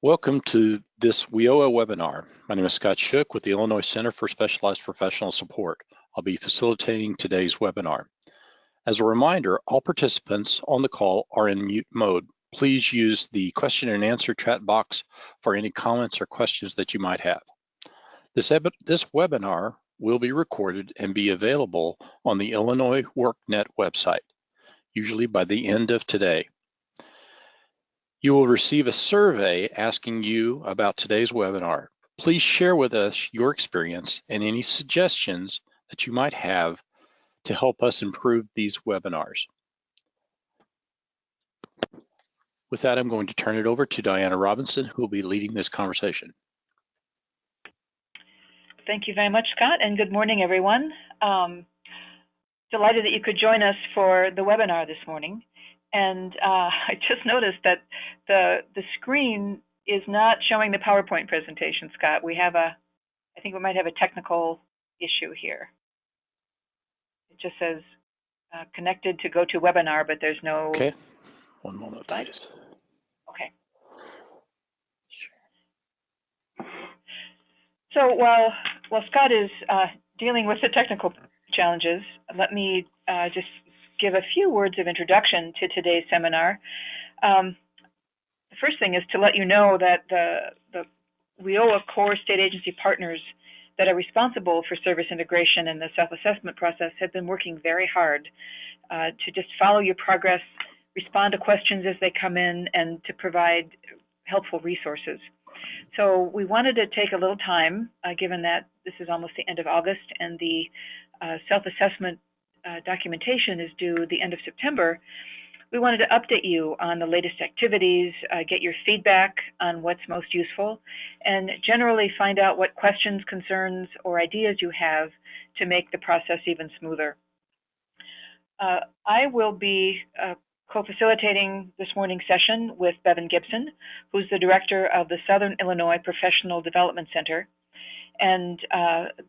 Welcome to this WIOA webinar. My name is Scott Shook with the Illinois Center for Specialized Professional Support. I'll be facilitating today's webinar. As a reminder, all participants on the call are in mute mode. Please use the question and answer chat box for any comments or questions that you might have. This webinar will be recorded and be available on the Illinois WorkNet website, usually by the end of today. You will receive a survey asking you about today's webinar. Please share with us your experience and any suggestions that you might have to help us improve these webinars. With that, I'm going to turn it over to Diana Robinson, who will be leading this conversation. Thank you very much, Scott, and good morning, everyone. Delighted that you could join us for the webinar this morning. And I just noticed that the screen is not showing the PowerPoint presentation, Scott. I think we might have a technical issue here. It just says connected to GoToWebinar, but there's no. Okay, one moment, please. Okay. Sure. So while Scott is dealing with the technical challenges, let me just give a few words of introduction to today's seminar. The first thing is to let you know that the WIOA core state agency partners that are responsible for service integration and the self-assessment process have been working very hard to just follow your progress, respond to questions as they come in, and to provide helpful resources. So we wanted to take a little time, given that this is almost the end of August and the self-assessment documentation is due the end of September. We wanted to update you on the latest activities, get your feedback on what's most useful, and generally find out what questions, concerns, or ideas you have to make the process even smoother. I will be co-facilitating this morning's session with Bevan Gibson, who's the director of the Southern Illinois Professional Development Center. And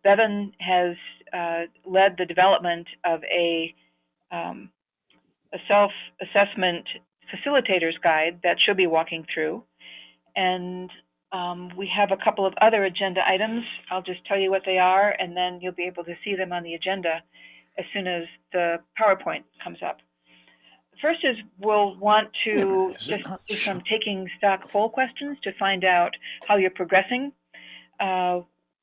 Bevan has led the development of a self-assessment facilitators guide that she'll be walking through. And we have a couple of other agenda items. I'll just tell you what they are, and then you'll be able to see them on the agenda as soon as the PowerPoint comes up. First is we'll want to just do some taking stock poll questions to find out how you're progressing.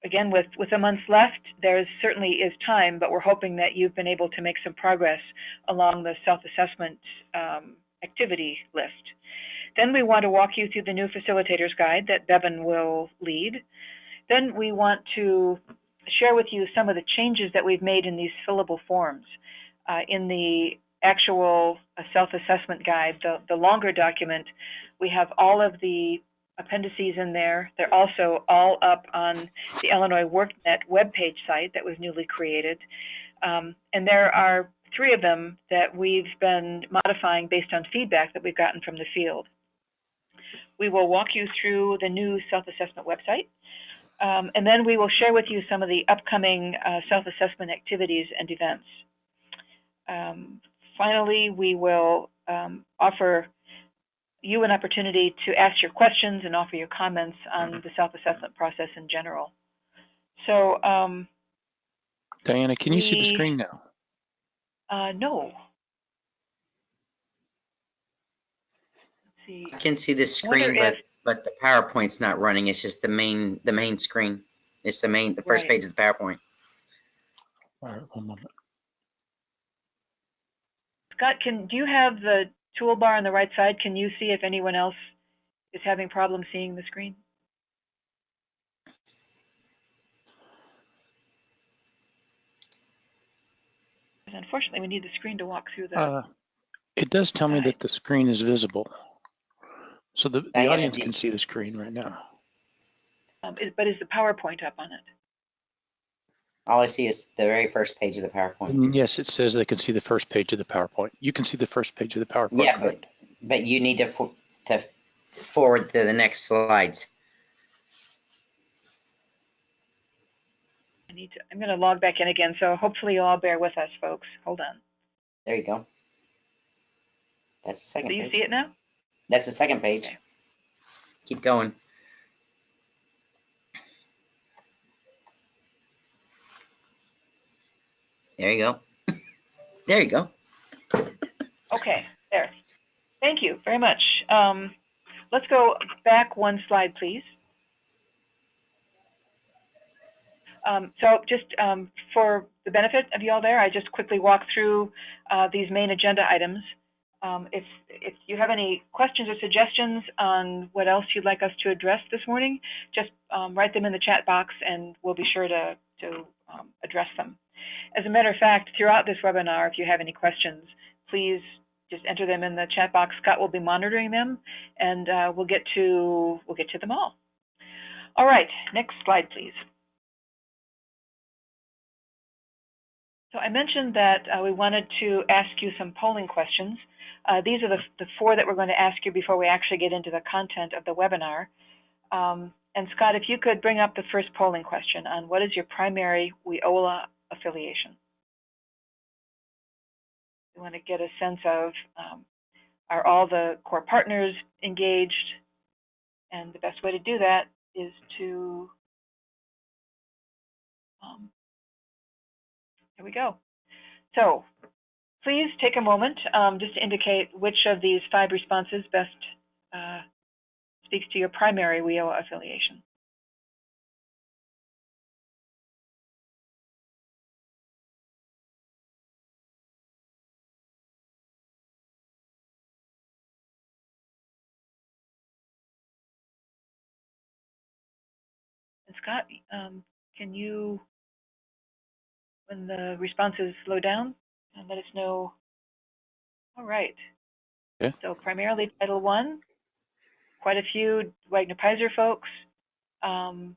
Again, with a month left, there certainly is time, but we're hoping that you've been able to make some progress along the self-assessment activity list. Then we want to walk you through the new facilitators guide that Bevan will lead. Then we want to share with you some of the changes that we've made in these fillable forms. In the actual self-assessment guide, the longer document, we have all of the appendices in there. They're also all up on the Illinois WorkNet webpage site that was newly created. And there are 3 of them that we've been modifying based on feedback that we've gotten from the field. We will walk you through the new self-assessment website. And then we will share with you some of the upcoming self-assessment activities and events. Finally, we will offer you an opportunity to ask your questions and offer your comments on the self-assessment process in general. So, Diana, can you see the screen now? No. Let's see. I can see the screen, but the PowerPoint's not running. It's just the main screen. It's the first page of the PowerPoint. All right, one moment. Scott, do you have the toolbar on the right side? Can you see if anyone else is having problems seeing the screen? Unfortunately, we need the screen to walk through the. It does tell me that the screen is visible. So the audience can see the screen right now. But is the PowerPoint up on it? All I see is the very first page of the PowerPoint. Yes, it says they can see the first page of the PowerPoint. You can see the first page of the PowerPoint. Yeah, but you need to forward to the next slides. I'm going to log back in again, so hopefully you'll all bear with us, folks. Hold on. There you go. That's the second page. Do you see it now? That's the second page. Okay. Keep going. There you go. There you go. Okay, there. Thank you very much. Let's go back one slide, please. So just for the benefit of you all there, I just quickly walk through these main agenda items. If you have any questions or suggestions on what else you'd like us to address this morning, just write them in the chat box and we'll be sure to address them. As a matter of fact, throughout this webinar, if you have any questions, please just enter them in the chat box. Scott will be monitoring them, and we'll get to them all. All right, next slide, please. So I mentioned that we wanted to ask you some polling questions. These are the 4 that we're going to ask you before we actually get into the content of the webinar. And Scott, if you could bring up the first polling question on what is your primary WIOA affiliation? We want to get a sense of are all the core partners engaged? And the best way to do that is to, here we go. So please take a moment just to indicate which of these 5 responses best speaks to your primary WIOA affiliation. And Scott, can you, when the responses slow down, let us know? All right. Yeah. So primarily Title I, quite a few Wagner-Peiser folks, some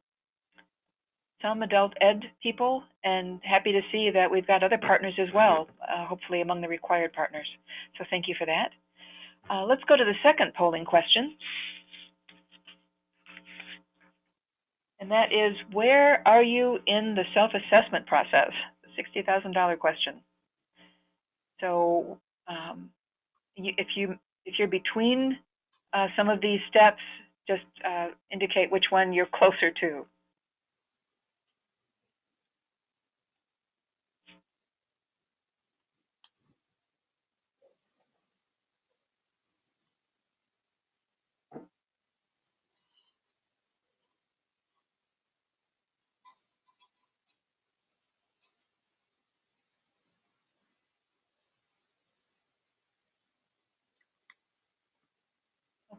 adult ed people, and happy to see that we've got other partners as well, hopefully among the required partners. So thank you for that. Let's go to the second polling question. And that is, where are you in the self-assessment process? The $60,000 question. So if you're between some of these steps, just indicate which one you're closer to.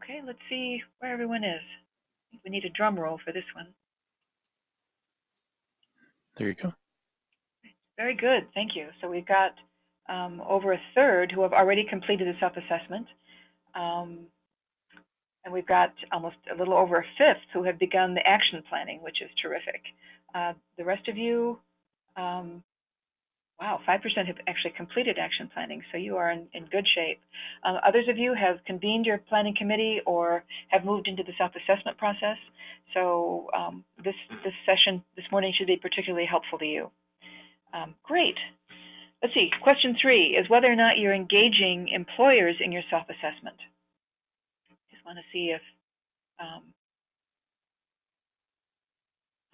Okay, let's see where everyone is. I think we need a drum roll for this one. There you go. Very good, thank you. So we've got over a third who have already completed the self-assessment. And we've got almost a little over a fifth who have begun the action planning, which is terrific. The rest of you, wow, 5% have actually completed action planning, so you are in good shape. Others of you have convened your planning committee or have moved into the self-assessment process. So this session this morning should be particularly helpful to you. Great. Let's see, question 3 is whether or not you're engaging employers in your self-assessment. Just want to see if, how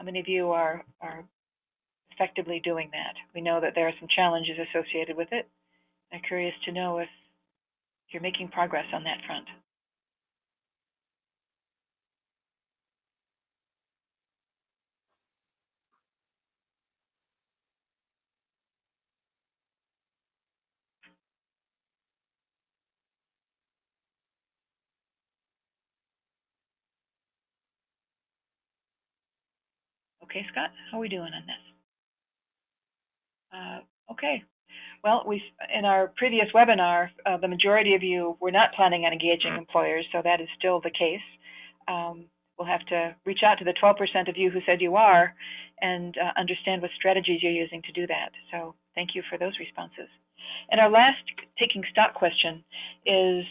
many of you are effectively doing that. We know that there are some challenges associated with it. I'm curious to know if you're making progress on that front. Okay, Scott, how are we doing on this? Okay. Well, in our previous webinar, the majority of you were not planning on engaging employers, so that is still the case. We'll have to reach out to the 12% of you who said you are and understand what strategies you're using to do that. So thank you for those responses. And our last taking stock question is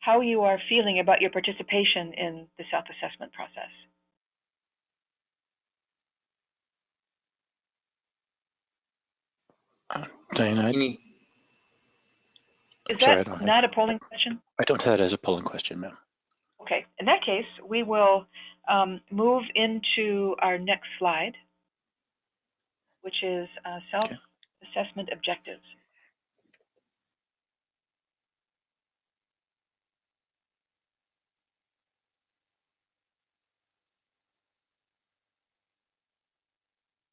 how you are feeling about your participation in the self-assessment process. Diana, is that not a polling question? I don't have it as a polling question, ma'am. that case, we will move into our next slide, which is self-assessment objectives.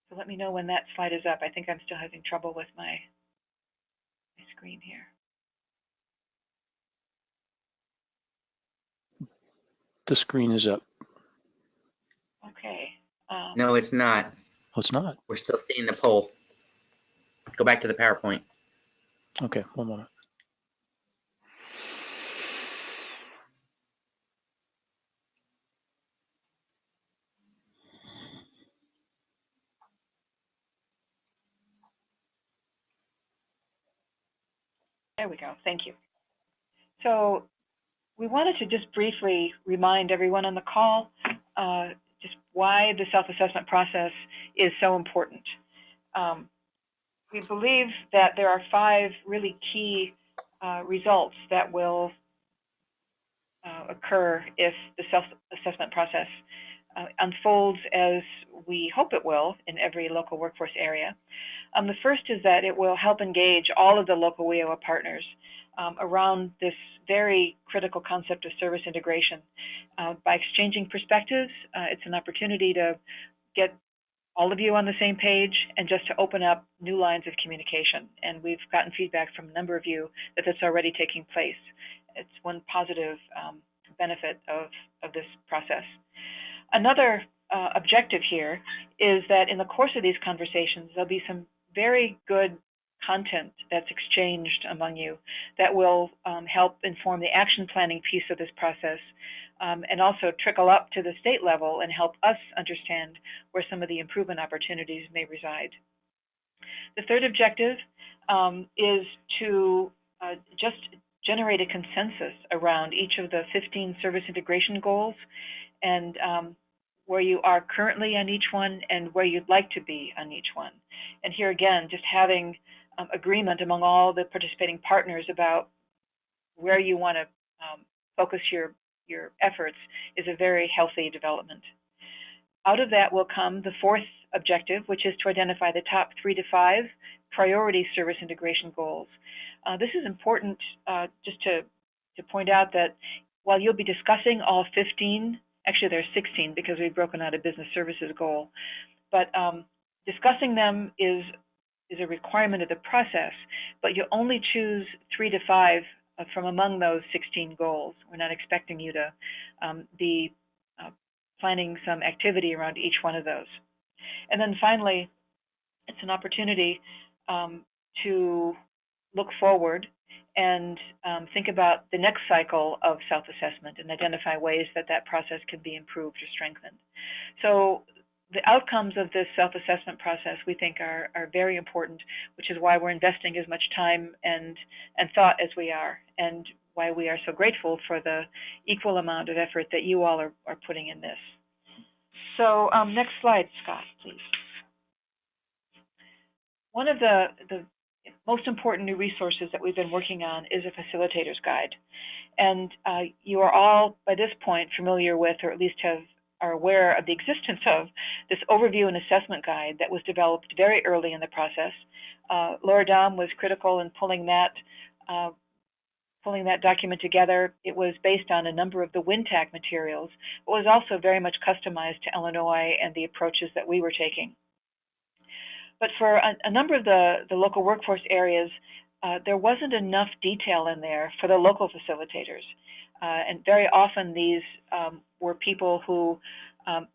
So let me know when that slide is up. I think I'm still having trouble with my screen here. The screen is up. Okay. No, it's not. Oh, it's not. We're still seeing the poll. Go back to the PowerPoint. Okay, one moment. There we go. Thank you. So we wanted to just briefly remind everyone on the call just why the self-assessment process is so important. We believe that there are 5 really key results that will occur if the self-assessment process unfolds as we hope it will in every local workforce area. The first is that it will help engage all of the local WIOA partners around this very critical concept of service integration. By exchanging perspectives, it's an opportunity to get all of you on the same page and just to open up new lines of communication. And we've gotten feedback from a number of you that that's already taking place. It's one positive benefit of this process. Another objective here is that in the course of these conversations, there'll be some very good content that's exchanged among you that will help inform the action planning piece of this process and also trickle up to the state level and help us understand where some of the improvement opportunities may reside. The third objective is to just generate a consensus around each of the 15 service integration goals and where you are currently on each one and where you'd like to be on each one. And here again, just having agreement among all the participating partners about where you want to focus your efforts is a very healthy development. Out of that will come the fourth objective, which is to identify the top 3 to 5 priority service integration goals. This is important just to point out that while you'll be discussing all 15, actually there's 16 because we've broken out a business services goal, but discussing them is a requirement of the process, but you only choose 3 to 5 from among those 16 goals. We're not expecting you to be planning some activity around each one of those. And then finally, it's an opportunity to look forward and think about the next cycle of self-assessment and identify ways that that process can be improved or strengthened. So the outcomes of this self-assessment process we think are very important, which is why we're investing as much time and thought as we are, and why we are so grateful for the equal amount of effort that you all are putting in this. So next slide, Scott, please. One of the most important new resources that we've been working on is a facilitator's guide. And you are all, by this point, familiar with, or at least are aware of the existence of this overview and assessment guide that was developed very early in the process. Laura Dahm was critical in pulling that document together. It was based on a number of the WinTAC materials, but was also very much customized to Illinois and the approaches that we were taking. But for a number of the local workforce areas, there wasn't enough detail in there for the local facilitators. And very often these were people who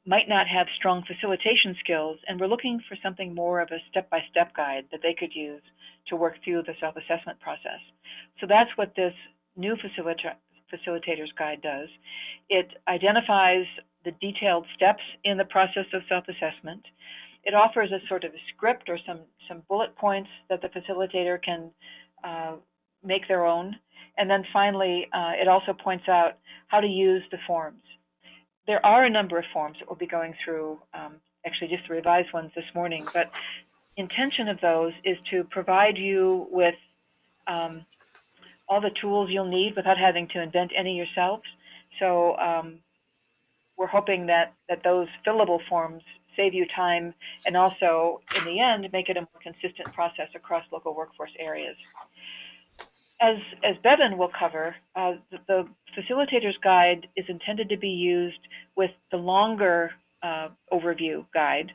might not have strong facilitation skills and were looking for something more of a step-by-step guide that they could use to work through the self-assessment process. So that's what this new facilitator's guide does. It identifies the detailed steps in the process of self-assessment. It offers a sort of a script or some bullet points that the facilitator can make their own. And then finally, it also points out how to use the forms. There are a number of forms that we'll be going through, actually just the revised ones this morning, but intention of those is to provide you with all the tools you'll need without having to invent any yourselves. So we're hoping that those fillable forms save you time and also, in the end, make it a more consistent process across local workforce areas. As Bevan will cover, the Facilitator's Guide is intended to be used with the longer overview guide,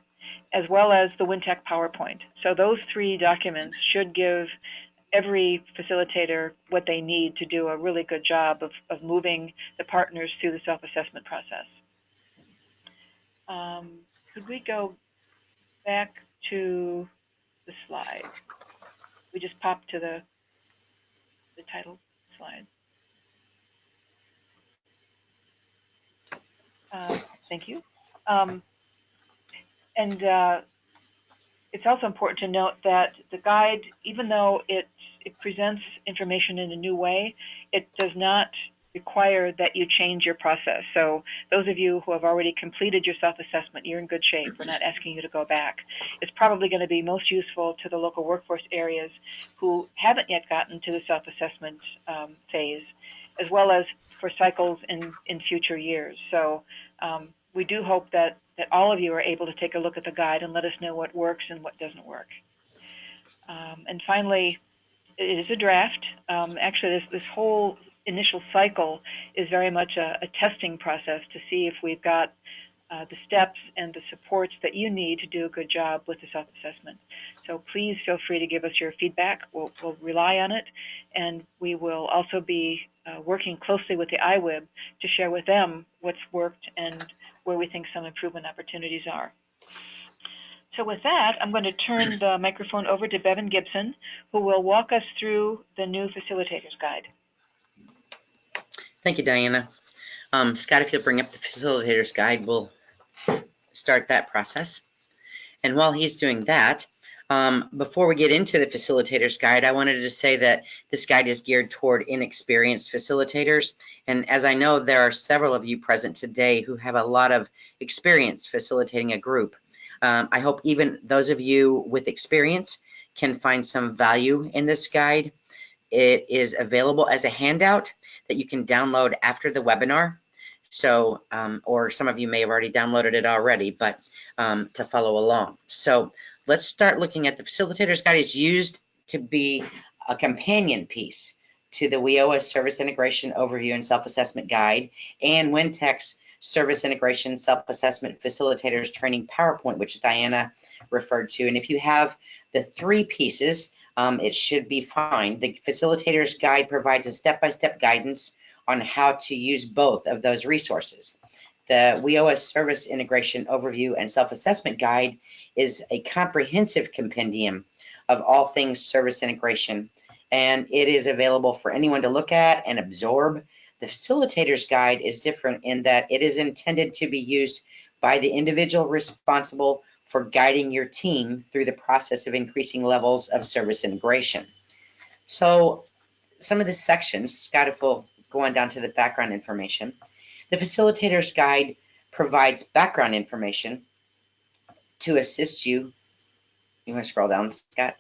as well as the WinTech PowerPoint. So those three documents should give every facilitator what they need to do a really good job of moving the partners through the self-assessment process. Could we go back to the slide? We just popped to the title slide. Thank you. It's also important to note that the guide, even though it presents information in a new way, it does not require that you change your process. So those of you who have already completed your self-assessment, you're in good shape. We're not asking you to go back. It's probably going to be most useful to the local workforce areas who haven't yet gotten to the self-assessment phase, as well as for cycles in future years. So we do hope that all of you are able to take a look at the guide and let us know what works and what doesn't work. And finally, it is a draft. Actually, this whole initial cycle is very much a testing process to see if we've got the steps and the supports that you need to do a good job with the self-assessment. So please feel free to give us your feedback. We'll rely on it, and we will also be working closely with the IWIB to share with them what's worked and where we think some improvement opportunities are. So with that, I'm going to turn the microphone over to Bevan Gibson, who will walk us through the new Facilitator's Guide. Thank you, Diana. Scott, if you'll bring up the Facilitator's Guide, we'll start that process. And while he's doing that, before we get into the Facilitator's Guide, I wanted to say that this guide is geared toward inexperienced facilitators. And as I know, there are several of you present today who have a lot of experience facilitating a group. I hope even those of you with experience can find some value in this guide. It is available as a handout that you can download after the webinar. So, or some of you may have already downloaded it already, but to follow along. So let's start looking at the Facilitator's Guide. Is used to be a companion piece to the WIOA Service Integration Overview and Self-Assessment Guide and WinTech's Service Integration Self-Assessment Facilitators Training PowerPoint, which Diana referred to. And if you have the three pieces, it should be fine. The Facilitator's Guide provides a step-by-step guidance on how to use both of those resources. The WIOA Service Integration Overview and Self-Assessment Guide is a comprehensive compendium of all things service integration, and it is available for anyone to look at and absorb. The Facilitator's Guide is different in that it is intended to be used by the individual responsible for guiding your team through the process of increasing levels of service integration. So some of the sections, Scott, if we'll go on down to the background information. The Facilitator's Guide provides background information to assist you. You want to scroll down, Scott?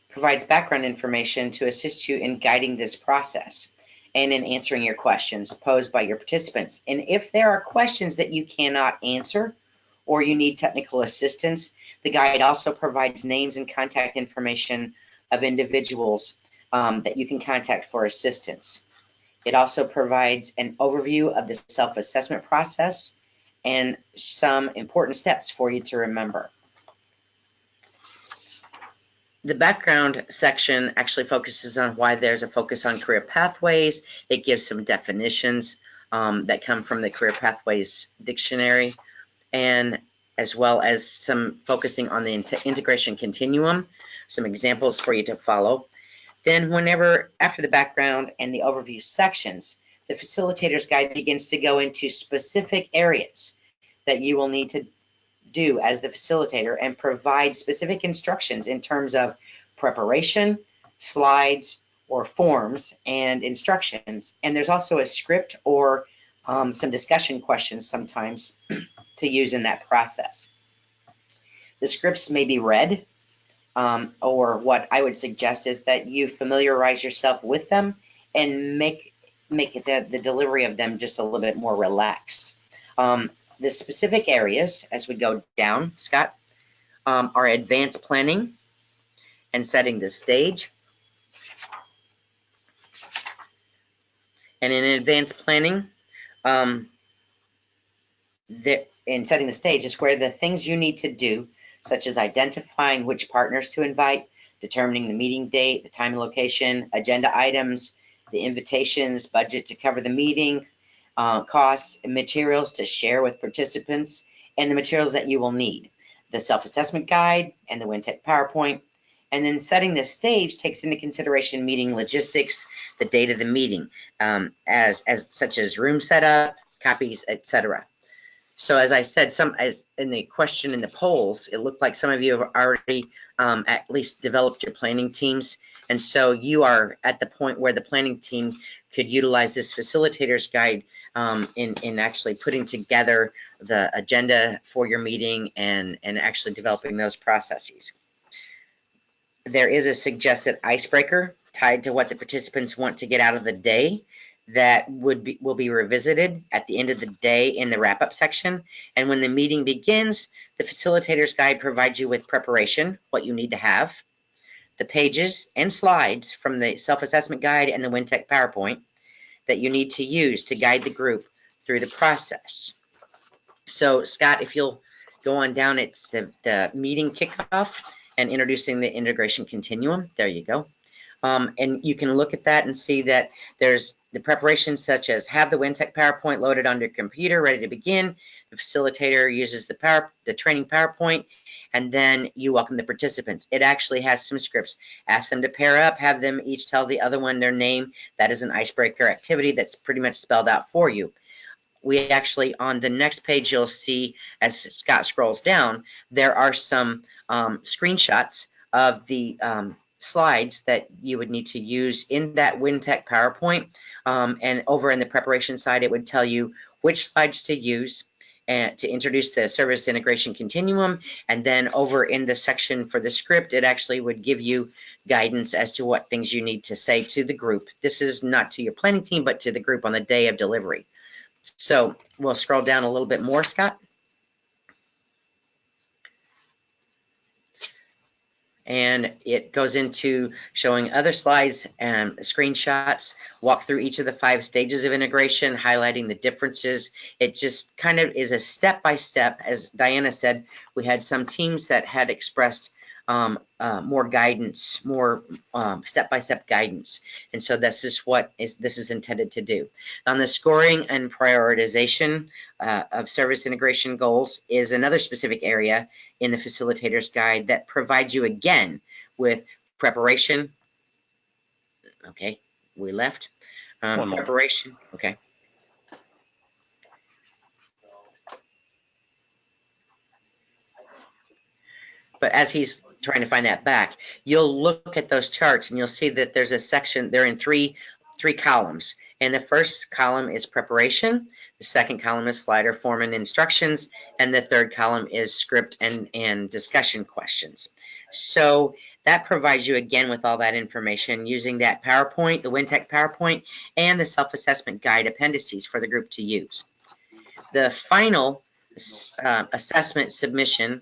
Provides background information to assist you in guiding this process and in answering your questions posed by your participants. And if there are questions that you cannot answer or you need technical assistance, the guide also provides names and contact information of individuals that you can contact for assistance. It also provides an overview of the self-assessment process and some important steps for you to remember. The background section actually focuses on why there's a focus on career pathways. It gives some definitions that come from the Career Pathways Dictionary, and as well as some focusing on the integration continuum, some examples for you to follow. Then after the background and the overview sections, the Facilitator's Guide begins to go into specific areas that you will need to do as the facilitator and provide specific instructions in terms of preparation, slides, or forms and instructions. And there's also a script or some discussion questions sometimes to use in that process. The scripts may be read, or what I would suggest is that you familiarize yourself with them and make make it the delivery of them just a little bit more relaxed. The specific areas, as we go down, Scott, are advanced planning and setting the stage. And in advanced planning, in setting the stage is where the things you need to do, such as identifying which partners to invite, determining the meeting date, the time and location, agenda items, the invitations, budget to cover the meeting, costs and materials to share with participants, and the materials that you will need, the self-assessment guide and the WinTech PowerPoint. And then setting the stage takes into consideration meeting logistics, the date of the meeting, such as room setup, copies, etc. So as I said, as in the question in the polls, it looked like some of you have already at least developed your planning teams. And so you are at the point where the planning team could utilize this facilitator's guide in actually putting together the agenda for your meeting and actually developing those processes. There is a suggested icebreaker tied to what the participants want to get out of the day that will be revisited at the end of the day in the wrap-up section. And when the meeting begins, the facilitator's guide provides you with preparation, what you need to have, the pages and slides from the self-assessment guide and the WinTech PowerPoint that you need to use to guide the group through the process. So Scott, if you'll go on down, it's the meeting kickoff and introducing the integration continuum. There you go. And you can look at that and see that there's the preparations such as have the WinTech PowerPoint loaded on your computer, ready to begin. The facilitator uses the training PowerPoint, and then you welcome the participants. It actually has some scripts. Ask them to pair up, have them each tell the other one their name. That is an icebreaker activity that's pretty much spelled out for you. We actually, on the next page, you'll see, as Scott scrolls down, there are some screenshots of the slides that you would need to use in that WinTech PowerPoint. And over in the preparation side, it would tell you which slides to use and to introduce the service integration continuum. And then over in the section for the script, it actually would give you guidance as to what things you need to say to the group. This is not to your planning team, but to the group on the day of delivery. So we'll scroll down a little bit more, Scott. And it goes into showing other slides and screenshots, walk through each of the 5 stages of integration, highlighting the differences. It just kind of is a step-by-step. As Diana said, we had some teams that had expressed more guidance, more step-by-step guidance. And so this is what this is intended to do. On the scoring and prioritization of service integration goals is another specific area in the facilitator's guide that provides you again with preparation. Okay, we left. Preparation, okay. But as he's trying to find that back, you'll look at those charts and you'll see that there's a section, they're in three columns. And the first column is preparation, the second column is slider form and instructions, and the third column is script and discussion questions. So that provides you again with all that information using that PowerPoint, the WinTech PowerPoint, and the self-assessment guide appendices for the group to use. The final assessment submission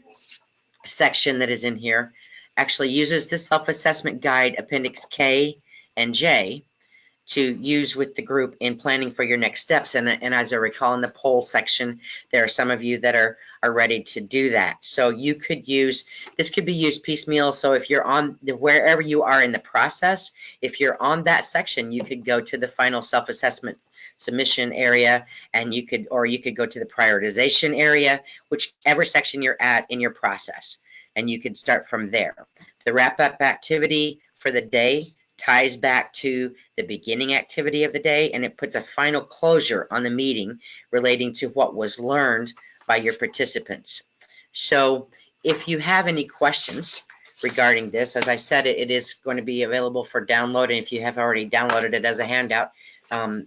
section that is in here actually uses the self-assessment guide Appendix K and J to use with the group in planning for your next steps. And as I recall in the poll section, there are some of you that are ready to do that. So you could use, this could be used piecemeal. So if you're on wherever you are in the process, if you're on that section, you could go to the final self-assessment submission area, and you could go to the prioritization area, whichever section you're at in your process, and you could start from there. The wrap-up activity for the day ties back to the beginning activity of the day, and it puts a final closure on the meeting relating to what was learned by your participants. So if you have any questions regarding this, as I said, it is going to be available for download, and if you have already downloaded it as a handout,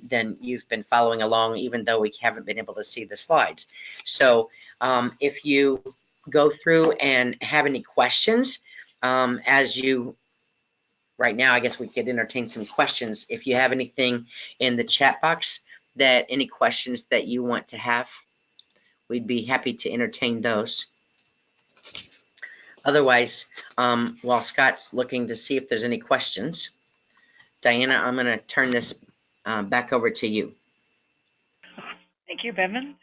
then you've been following along even though we haven't been able to see the slides. So if you go through and have any questions as you right now, I guess we could entertain some questions. If you have anything in the chat box, any questions that you want to have, we'd be happy to entertain those. Otherwise, while Scott's looking to see if there's any questions, Diana, I'm going to turn this back over to you. Thank you, Bevan.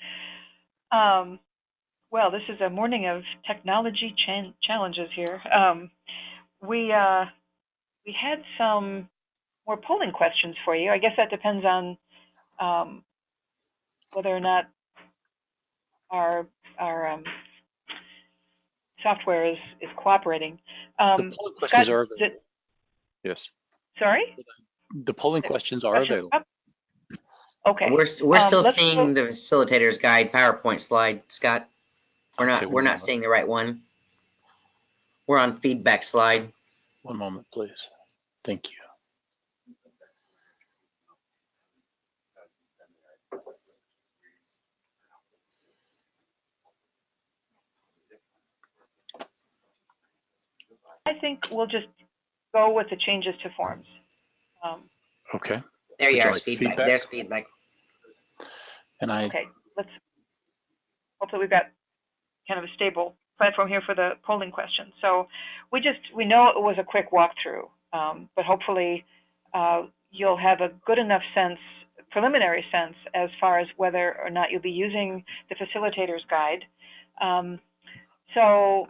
Well, this is a morning of technology challenges here. We had some more polling questions for you. I guess that depends on whether or not our software is cooperating. The polling questions Scott, are available. Yes. Sorry? The polling questions are available. Okay. We're still seeing the facilitator's guide PowerPoint slide, Scott. We're not seeing the right one. We're on feedback slide. One moment, please. Thank you. I think we'll just go with the changes to forms. Okay. There you are, like feedback. There's feedback. And Okay, hopefully we've got kind of a stable platform here for the polling question. So we know it was a quick walkthrough, but hopefully you'll have a good enough preliminary sense as far as whether or not you'll be using the facilitator's guide. So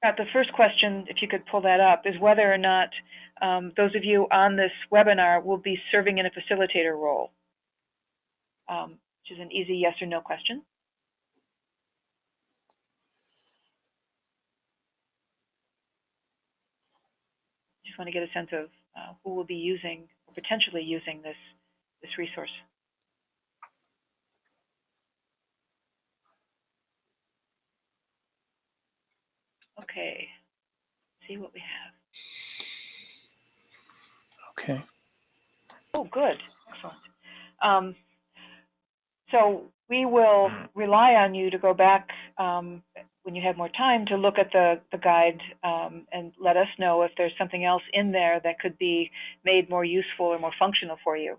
the first question, if you could pull that up, is whether or not those of you on this webinar will be serving in a facilitator role, which is an easy yes or no question. Just want to get a sense of who will be using or potentially using this resource. Okay, see what we have. Okay. Oh, good, excellent. So we will rely on you to go back when you have more time to look at the guide and let us know if there's something else in there that could be made more useful or more functional for you.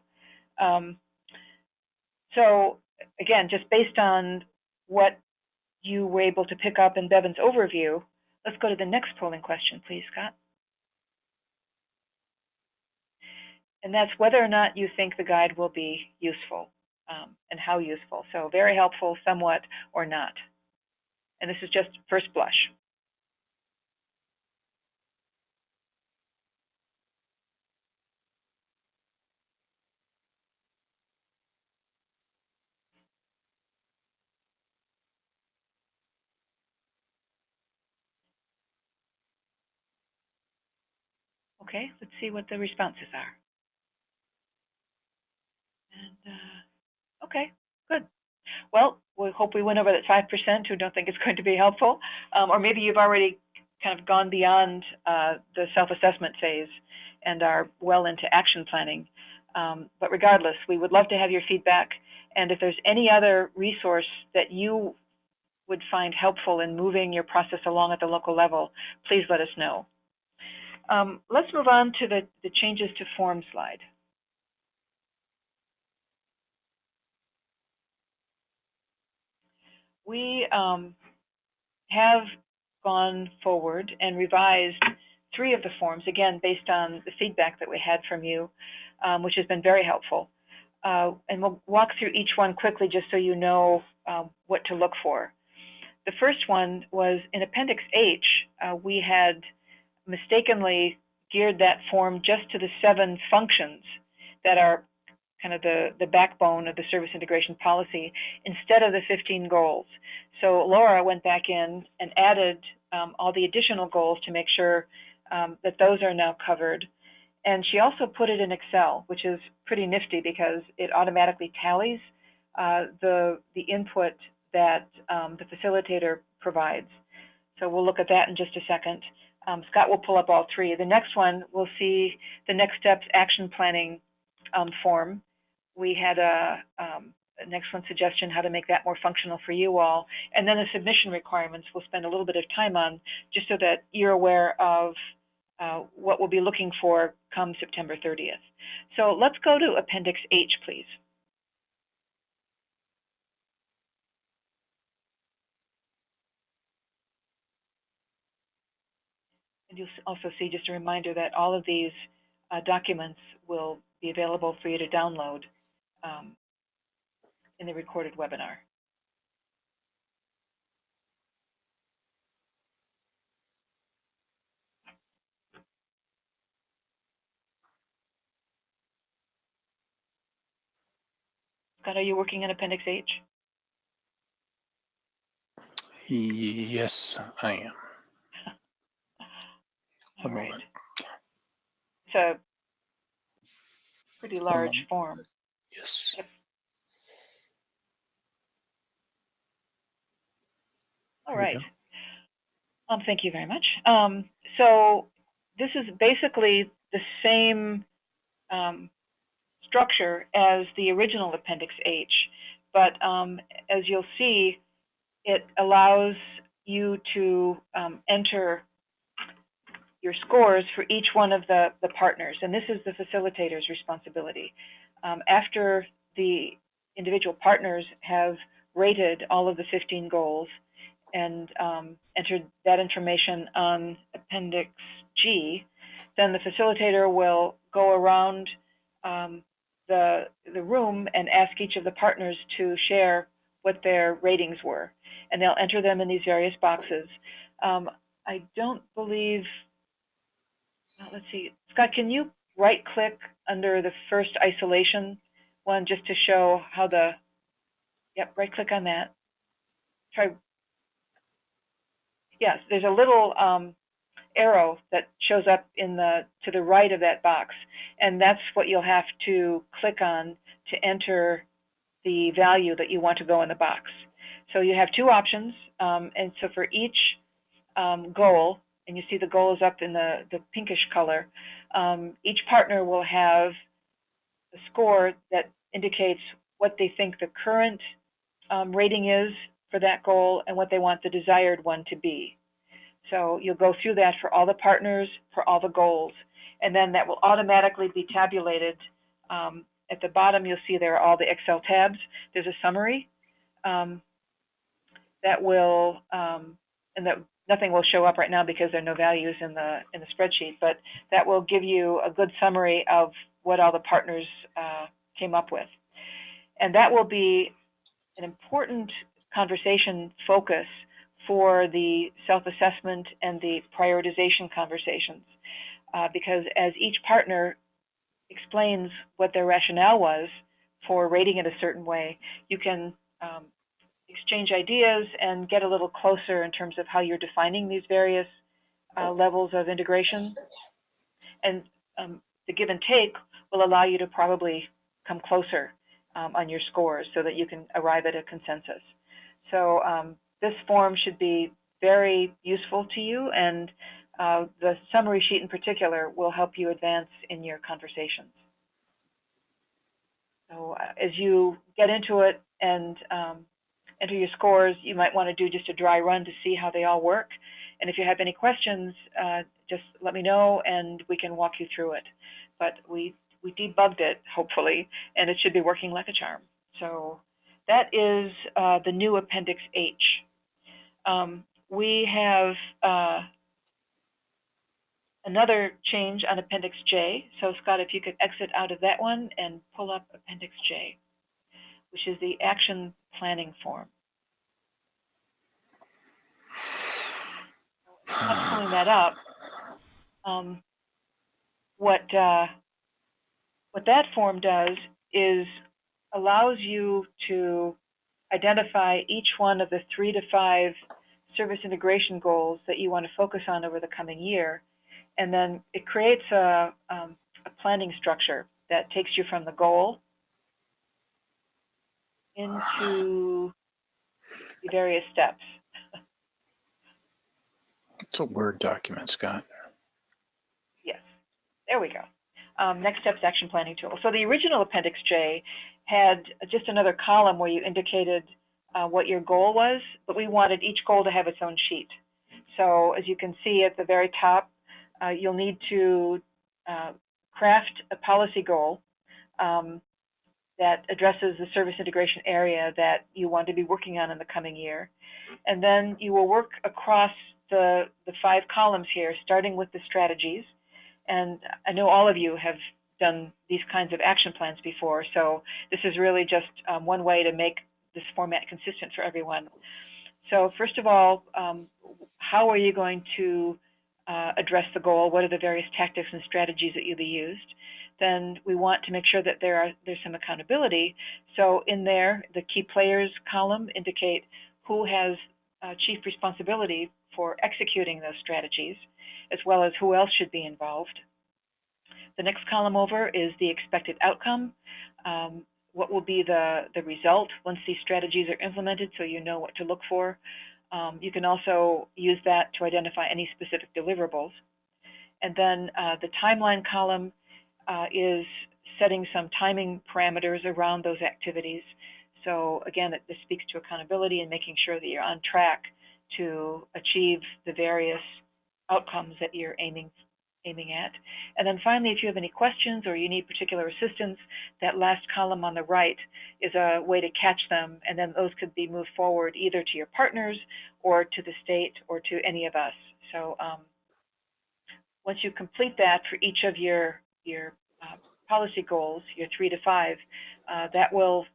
So again, just based on what you were able to pick up in Bevan's overview, let's go to the next polling question, please, Scott. And that's whether or not you think the guide will be useful and how useful. So very helpful, somewhat, or not. And this is just first blush. Okay, let's see what the responses are. And okay, good. Well, we hope we win over that 5% who don't think it's going to be helpful, or maybe you've already kind of gone beyond the self-assessment phase and are well into action planning. But regardless, we would love to have your feedback, and if there's any other resource that you would find helpful in moving your process along at the local level, please let us know. Let's move on to the changes to form slide. We have gone forward and revised 3 of the forms, again, based on the feedback that we had from you, which has been very helpful. And we'll walk through each one quickly just so you know what to look for. The first one was in Appendix H. We had mistakenly geared that form just to the 7 functions that are kind of the backbone of the service integration policy instead of the 15 goals. So Laura went back in and added all the additional goals to make sure that those are now covered. And she also put it in Excel, which is pretty nifty because it automatically tallies the input that the facilitator provides. So we'll look at that in just a second. Scott will pull up all 3. The next one, we'll see the next steps action planning form. We had an excellent suggestion how to make that more functional for you all. And then the submission requirements we'll spend a little bit of time on just so that you're aware of what we'll be looking for come September 30th. So let's go to Appendix H, please. And you'll also see just a reminder that all of these documents will be available for you to download in the recorded webinar. Scott, are you working in Appendix H? Yes, I am. All right. It's a pretty large form. Yes. Yep. All right. Thank you very much. So this is basically the same structure as the original Appendix H, but as you'll see, it allows you to enter your scores for each one of the partners, and this is the facilitator's responsibility. After the individual partners have rated all of the 15 goals and entered that information on Appendix G, then the facilitator will go around the room and ask each of the partners to share what their ratings were, and they'll enter them in these various boxes. I don't believe, let's see, Scott, can you right-click under the first isolation one just to show how the, yep, right-click on that. Try, yes, there's a little arrow that shows up in to the right of that box, and that's what you'll have to click on to enter the value that you want to go in the box. So you have two options, and so for each goal, and you see the goal is up in the pinkish color, each partner will have a score that indicates what they think the current rating is for that goal and what they want the desired one to be. So you'll go through that for all the partners, for all the goals, and then that will automatically be tabulated. At the bottom, you'll see there are all the Excel tabs. There's a summary that will, and that nothing will show up right now because there are no values in the spreadsheet, but that will give you a good summary of what all the partners came up with. And that will be an important conversation focus for the self-assessment and the prioritization conversations, because as each partner explains what their rationale was for rating it a certain way, you can exchange ideas and get a little closer in terms of how you're defining these various levels of integration. And the give and take will allow you to probably come closer on your scores so that you can arrive at a consensus. So this form should be very useful to you, and the summary sheet in particular will help you advance in your conversations. So as you get into it and enter your scores, you might want to do just a dry run to see how they all work. And if you have any questions, just let me know and we can walk you through it. But we debugged it, hopefully, and it should be working like a charm. So that is the new Appendix H. We have another change on Appendix J. So Scott, if you could exit out of that one and pull up Appendix J, which is the action planning form. Not pulling that up. What that form does is allows you to identify each one of the 3 to 5 service integration goals that you want to focus on over the coming year, and then it creates a planning structure that takes you from the goal into the various steps. It's a Word document, Scott. Yes, there we go. Next steps action planning tool. So the original Appendix J had just another column where you indicated what your goal was, but we wanted each goal to have its own sheet. So as you can see at the very top, you'll need to craft a policy goal that addresses the service integration area that you want to be working on in the coming year. And then you will work across the 5 columns here, starting with the strategies. And I know all of you have done these kinds of action plans before, so this is really just one way to make this format consistent for everyone. So first of all, how are you going to address the goal? What are the various tactics and strategies that you'll be used? Then we want to make sure that there's some accountability. So in there, the key players column indicate who has chief responsibility for executing those strategies, as well as who else should be involved. The next column over is the expected outcome. What will be the result once these strategies are implemented, so you know what to look for. You can also use that to identify any specific deliverables. And then the timeline column is setting some timing parameters around those activities. So again, this speaks to accountability and making sure that you're on track to achieve the various outcomes that you're aiming at. And then finally, if you have any questions or you need particular assistance, that last column on the right is a way to catch them, and then those could be moved forward either to your partners or to the state or to any of us. So once you complete that for each of your policy goals, your 3 to 5, that will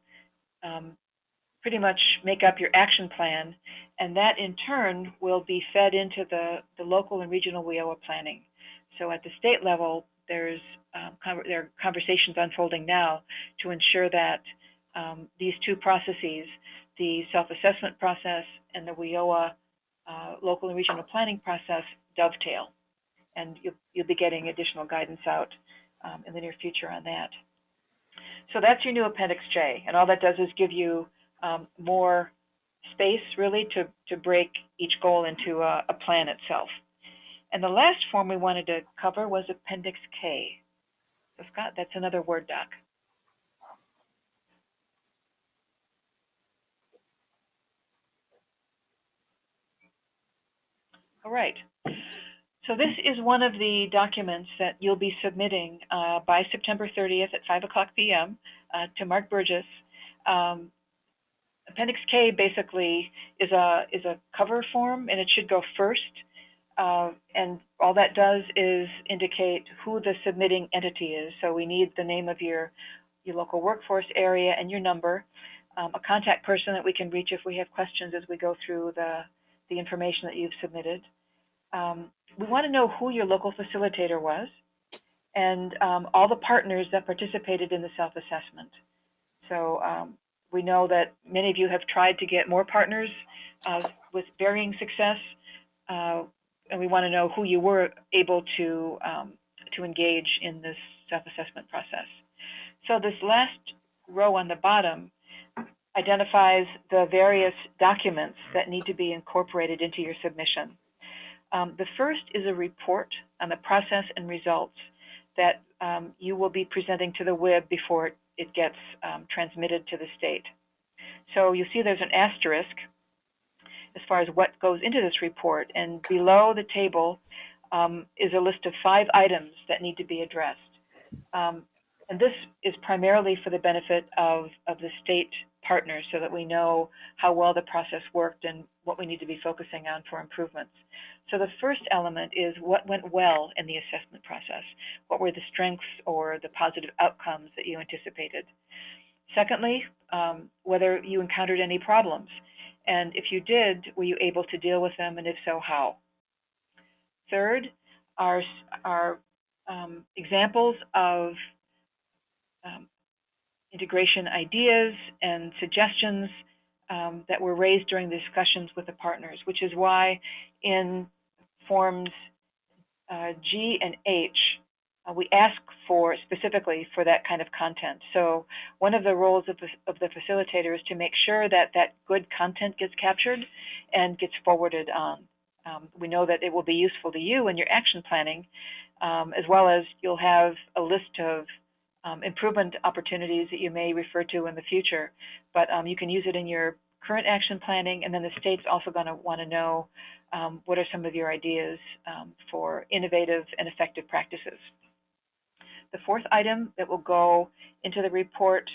pretty much make up your action plan, and that in turn will be fed into the local and regional WIOA planning. So at the state level, there are conversations unfolding now to ensure that these 2 processes, the self-assessment process and the WIOA local and regional planning process, dovetail. And you'll be getting additional guidance out in the near future on that. So that's your new Appendix J, and all that does is give you more space, really, to break each goal into a plan itself. And the last form we wanted to cover was Appendix K. So Scott, that's another Word doc. All right. So this is one of the documents that you'll be submitting by September 30th at 5:00 p.m. To Mark Burgess. Appendix K basically is a cover form, and it should go first. And all that does is indicate who the submitting entity is. So we need the name of your local workforce area and your number, a contact person that we can reach if we have questions as we go through the information that you've submitted. We want to know who your local facilitator was and all the partners that participated in the self-assessment. So we know that many of you have tried to get more partners with varying success, and we want to know who you were able to engage in this self-assessment process. So this last row on the bottom identifies the various documents that need to be incorporated into your submission. The first is a report on the process and results that you will be presenting to the WIB before it gets transmitted to the state. So you see there's an asterisk as far as what goes into this report, and below the table is a list of 5 items that need to be addressed. And this is primarily for the benefit of the state partners, so that we know how well the process worked and what we need to be focusing on for improvements. So the first element is what went well in the assessment process. What were the strengths or the positive outcomes that you anticipated? Secondly, whether you encountered any problems. And if you did, were you able to deal with them, and if so, how? Third are examples of integration ideas and suggestions that were raised during the discussions with the partners, which is why in forms G and H, we ask for specifically for that kind of content. So one of the roles of the facilitator is to make sure that that good content gets captured and gets forwarded on. We know that it will be useful to you in your action planning, as well as you'll have a list of improvement opportunities that you may refer to in the future. But you can use it in your current action planning, and then the state's also going to want to know what are some of your ideas for innovative and effective practices. The fourth item that will go into the report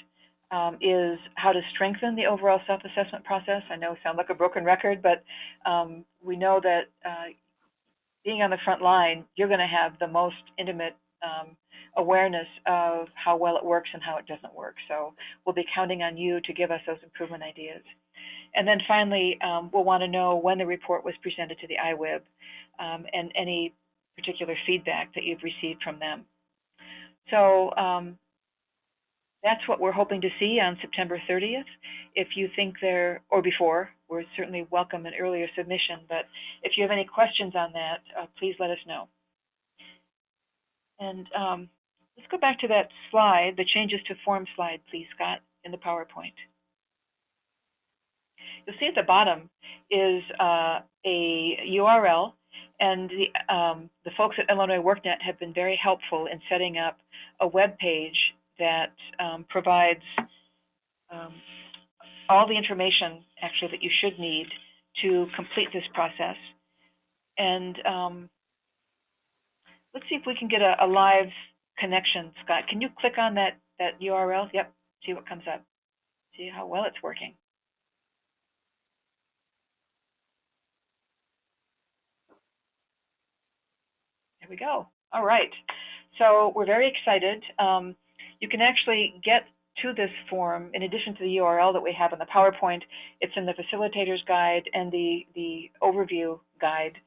is how to strengthen the overall self-assessment process. I know I sound like a broken record, but we know that being on the front line, you're going to have the most intimate awareness of how well it works and how it doesn't work. So we'll be counting on you to give us those improvement ideas. And then finally, we'll want to know when the report was presented to the IWIB and any particular feedback that you've received from them. So that's what we're hoping to see on September 30th. If you think there, or before, we're certainly welcome an earlier submission, but if you have any questions on that, please let us know. And let's go back to that slide, the changes to form slide, please, Scott, in the PowerPoint. You'll see at the bottom is a URL, and the folks at Illinois WorkNet have been very helpful in setting up a web page that provides all the information, actually, that you should need to complete this process. And let's see if we can get a live connection. Scott, can you click on that URL? Yep, see what comes up. See how well it's working. There we go. All right. So we're very excited. You can actually get to this form in addition to the URL that we have in the PowerPoint. It's in the Facilitators Guide and the Overview Guide.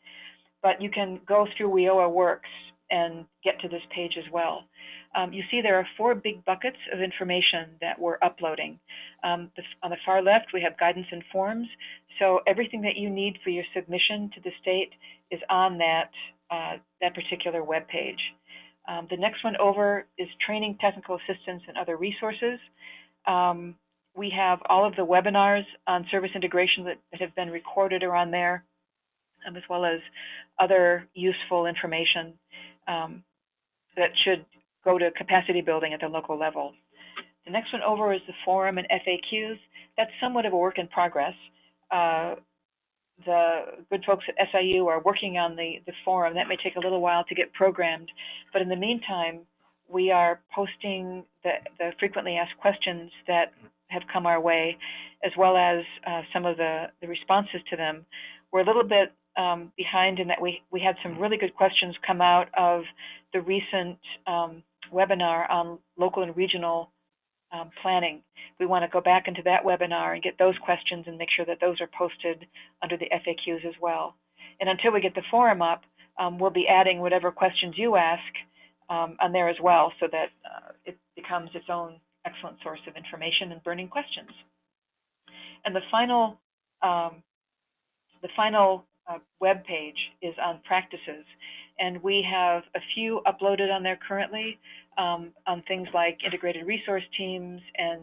But you can go through WIOA Works and get to this page as well. You see there are 4 big buckets of information that we're uploading. On the far left, we have guidance and forms. So everything that you need for your submission to the state is on that particular web page. The next one over is training, technical assistance, and other resources. We have all of the webinars on service integration that have been recorded are on there, as well as other useful information that should go to capacity building at the local level. The next one over is the forum and FAQs. That's somewhat of a work in progress. The good folks at SIU are working on the forum. That may take a little while to get programmed, but in the meantime, we are posting the frequently asked questions that have come our way, as well as some of the responses to them. We're a little bit behind in that we had some really good questions come out of the recent webinar on local and regional planning. We want to go back into that webinar and get those questions and make sure that those are posted under the FAQs as well. And until we get the forum up, we'll be adding whatever questions you ask on there as well, so that it becomes its own excellent source of information and burning questions. And the final web page is on practices, and we have a few uploaded on there currently on things like integrated resource teams and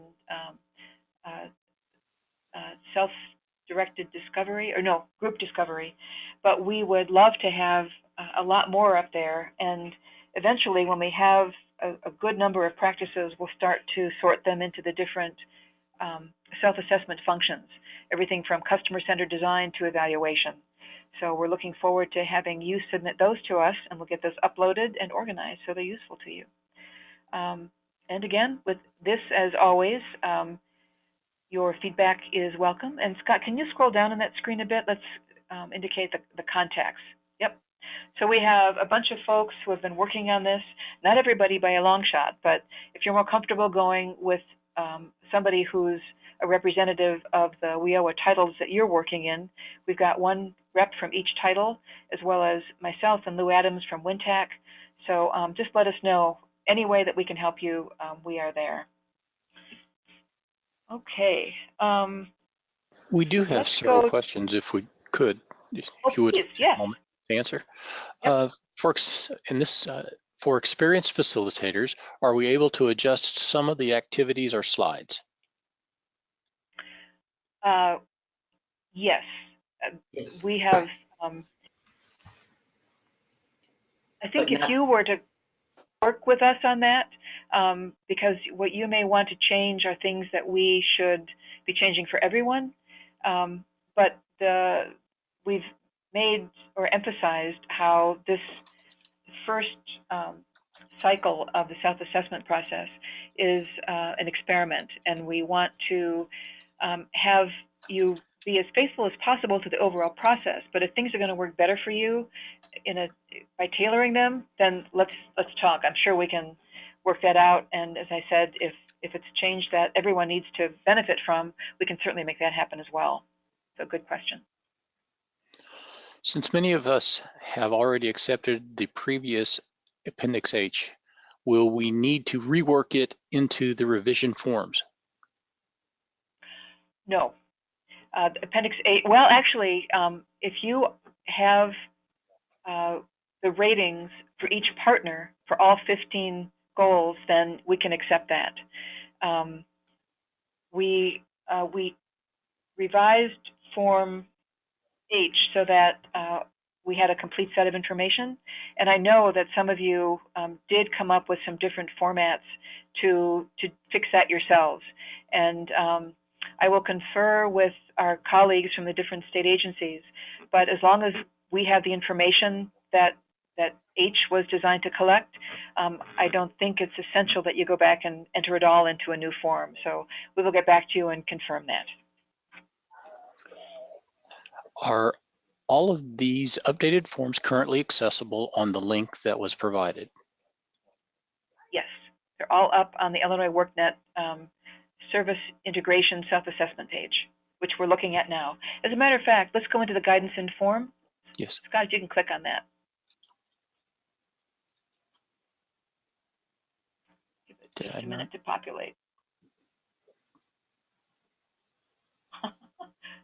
self-directed discovery, or no, group discovery. But we would love to have a lot more up there, and eventually when we have a good number of practices, we'll start to sort them into the different self-assessment functions, everything from customer-centered design to evaluation. So we're looking forward to having you submit those to us, and we'll get those uploaded and organized so they're useful to you. And again, with this, as always, your feedback is welcome. And Scott, can you scroll down on that screen a bit? Let's indicate the contacts. Yep. So we have a bunch of folks who have been working on this. Not everybody by a long shot, but if you're more comfortable going with somebody who's a representative of the WIOA titles that you're working in, we've got one rep from each title, as well as myself and Lou Adams from WinTAC. So just let us know any way that we can help you. We are there. Okay. We do have several questions, if we could, if you would, please, yes. a moment to answer. Yep. For experienced facilitators, are we able to adjust some of the activities or slides? Yes. Yes. We have, I think if you were to work with us on that, because what you may want to change are things that we should be changing for everyone. But we've made or emphasized how this first cycle of the self-assessment process is an experiment, and we want to have you be as faithful as possible to the overall process. But if things are going to work better for you by tailoring them, then let's talk. I'm sure we can work that out. And as I said, if it's change that everyone needs to benefit from, we can certainly make that happen as well. So good question. Since many of us have already accepted the previous Appendix H, will we need to rework it into the revision forms? No. Appendix A, well, actually, if you have the ratings for each partner for all 15 goals, then we can accept that. We revised Form H so that we had a complete set of information, and I know that some of you did come up with some different formats to fix that yourselves, and I will confer with our colleagues from the different state agencies, but as long as we have the information that H was designed to collect, I don't think it's essential that you go back and enter it all into a new form. So we will get back to you and confirm that. Are all of these updated forms currently accessible on the link that was provided? Yes, they're all up on the Illinois WorkNet Service Integration Self-Assessment page, which we're looking at now. As a matter of fact, let's go into the guidance in form. Yes. Scott, if you can click on that. Give it just a minute to populate.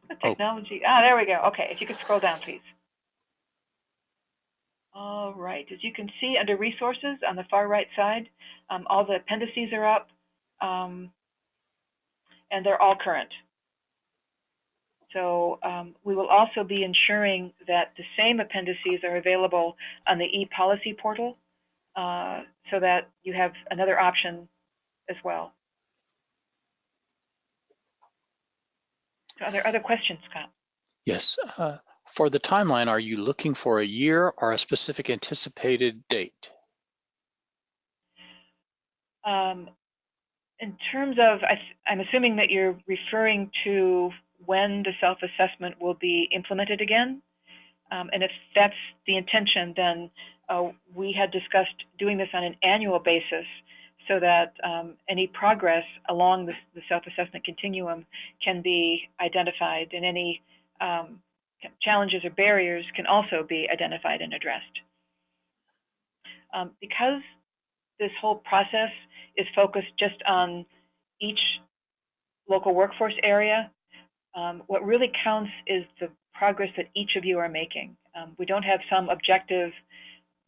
The technology. Oh. There we go. Okay, if you could scroll down, please. All right, as you can see under resources on the far right side, all the appendices are up, and they're all current. So we will also be ensuring that the same appendices are available on the e-policy portal so that you have another option as well. So are there other questions, Scott? Yes. For the timeline, are you looking for a year or a specific anticipated date? In terms of, I'm assuming that you're referring to when the self-assessment will be implemented again. And if that's the intention, then we had discussed doing this on an annual basis so that any progress along the self-assessment continuum can be identified, and any challenges or barriers can also be identified and addressed. Because this whole process is focused just on each local workforce area, what really counts is the progress that each of you are making. We don't have some objective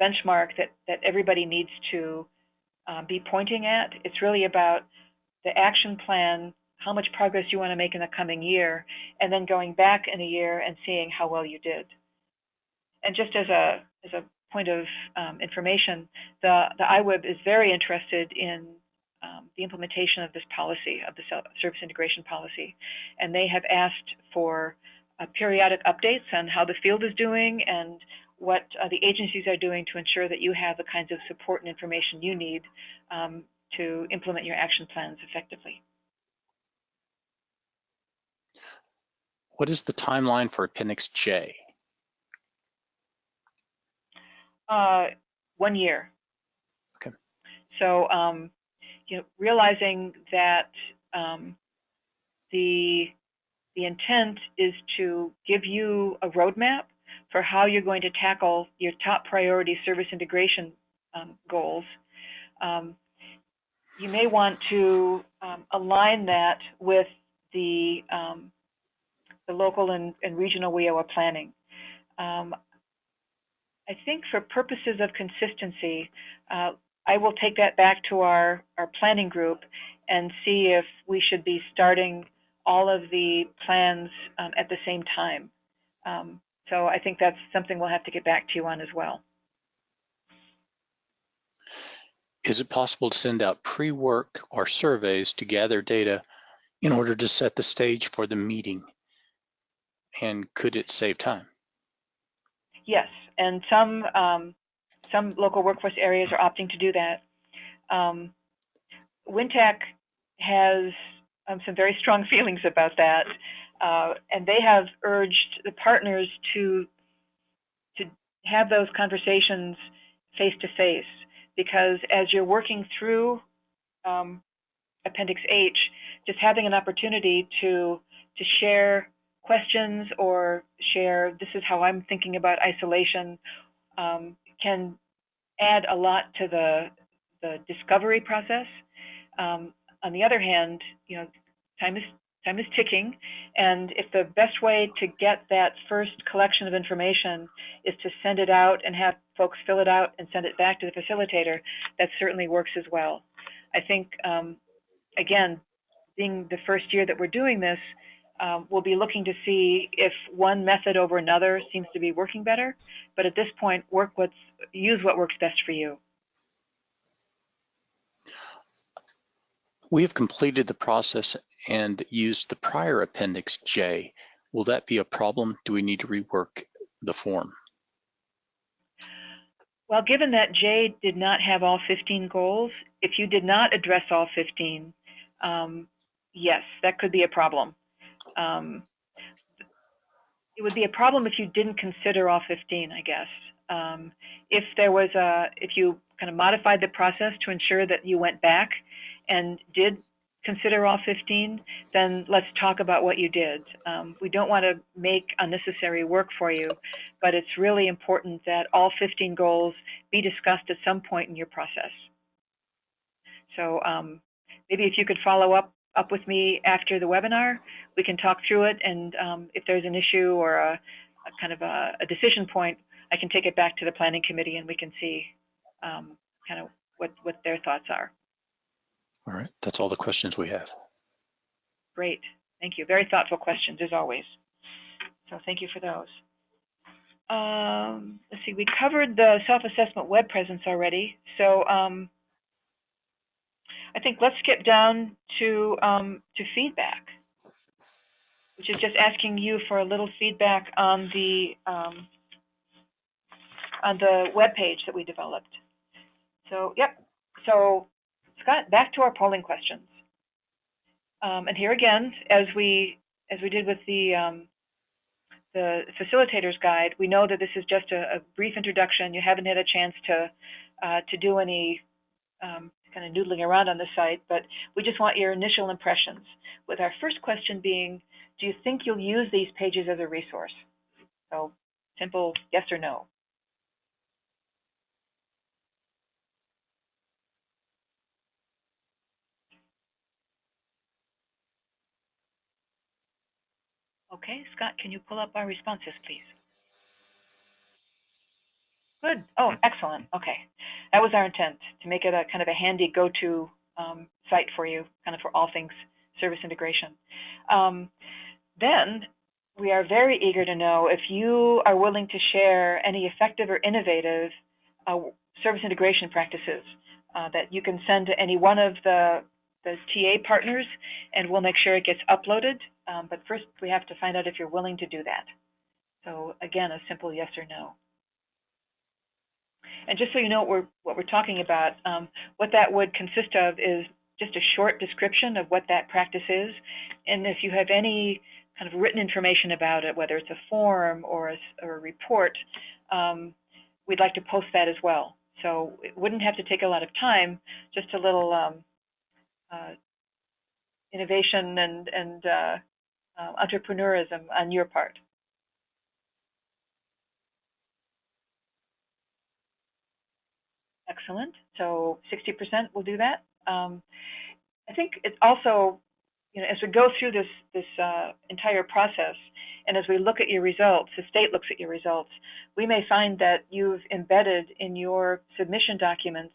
benchmark that everybody needs to be pointing at. It's really about the action plan, how much progress you want to make in the coming year, and then going back in a year and seeing how well you did. And just as a point of information, the IWIB is very interested in the implementation of this policy, of the service integration policy, and they have asked for periodic updates on how the field is doing and what the agencies are doing to ensure that you have the kinds of support and information you need to implement your action plans effectively. What is the timeline for Appendix J? 1 year. Okay. So, realizing that the intent is to give you a roadmap for how you're going to tackle your top priority service integration goals. You may want to align that with the local and regional WIOA planning. I think for purposes of consistency, I will take that back to our planning group and see if we should be starting all of the plans at the same time. So I think that's something we'll have to get back to you on as well. Is it possible to send out pre-work or surveys to gather data in order to set the stage for the meeting? And could it save time? Yes, and some local workforce areas are opting to do that. WinTech has some very strong feelings about that, and they have urged the partners to have those conversations face to face, because as you're working through Appendix H, just having an opportunity to share questions or share, this is how I'm thinking about isolation, can add a lot to the discovery process. On the other hand, you know, time is ticking, and if the best way to get that first collection of information is to send it out and have folks fill it out and send it back to the facilitator, that certainly works as well. I think, again, being the first year that we're doing this, we'll be looking to see if one method over another seems to be working better, but at this point, use what works best for you. We have completed the process and used the prior Appendix J. Will that be a problem? Do we need to rework the form? Well, given that J did not have all 15 goals, if you did not address all 15, yes, that could be a problem. It would be a problem if you didn't consider all 15, I guess. If you kind of modified the process to ensure that you went back and did consider all 15, then let's talk about what you did. We don't want to make unnecessary work for you, but it's really important that all 15 goals be discussed at some point in your process. So maybe if you could follow up with me after the webinar, we can talk through it, and if there's an issue or a kind of a decision point, I can take it back to the planning committee and we can see kind of what their thoughts are. All right, that's all the questions we have. Great, thank you. Very thoughtful questions as always. So thank you for those. Let's see, we covered the self-assessment web presence already. So I think let's skip down to feedback, which is just asking you for a little feedback on the web page that we developed. So, yep. So, Scott, back to our polling questions. And here again, as we did with the facilitator's guide, we know that this is just a brief introduction. You haven't had a chance to do any kind of noodling around on the site, but we just want your initial impressions, with our first question being, do you think you'll use these pages as a resource? So simple yes or no. Okay, Scott, can you pull up our responses, please? Good. Oh, excellent. Okay. That was our intent, to make it a kind of a handy go-to site for you, kind of for all things service integration. Then we are very eager to know if you are willing to share any effective or innovative service integration practices that you can send to any one of the TA partners, and we'll make sure it gets uploaded. But first, we have to find out if you're willing to do that. So again, a simple yes or no. And just so you know what we're talking about, what that would consist of is just a short description of what that practice is. And if you have any kind of written information about it, whether it's a form or a report, we'd like to post that as well. So it wouldn't have to take a lot of time, just a little innovation and entrepreneurism on your part. Excellent. So 60% will do that. I think it's also, you know, as we go through this entire process, and as we look at your results, the state looks at your results, we may find that you've embedded in your submission documents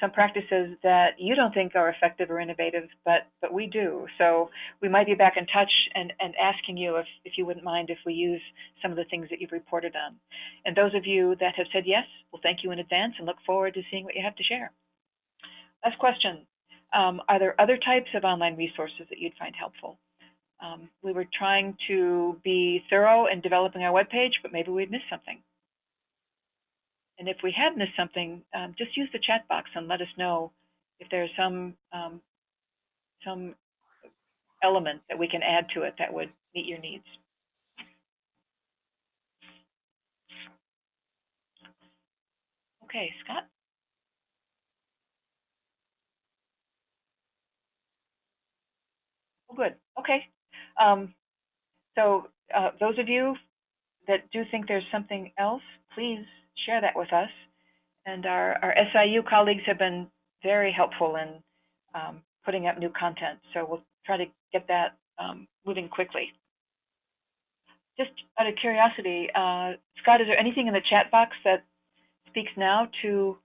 some practices that you don't think are effective or innovative, but we do. So we might be back in touch and asking you if you wouldn't mind if we use some of the things that you've reported on. And those of you that have said yes, we'll thank you in advance and look forward to seeing what you have to share. Last question. Are there other types of online resources that you'd find helpful? We were trying to be thorough in developing our webpage, but maybe we'd missed something. And if we had missed something, just use the chat box and let us know if there's some element that we can add to it that would meet your needs. Okay, Scott? Oh, good. Okay. So those of you that do think there's something else, please share that with us. And our SIU colleagues have been very helpful in putting up new content. So we'll try to get that moving quickly. Just out of curiosity, Scott, is there anything in the chat box that speaks now to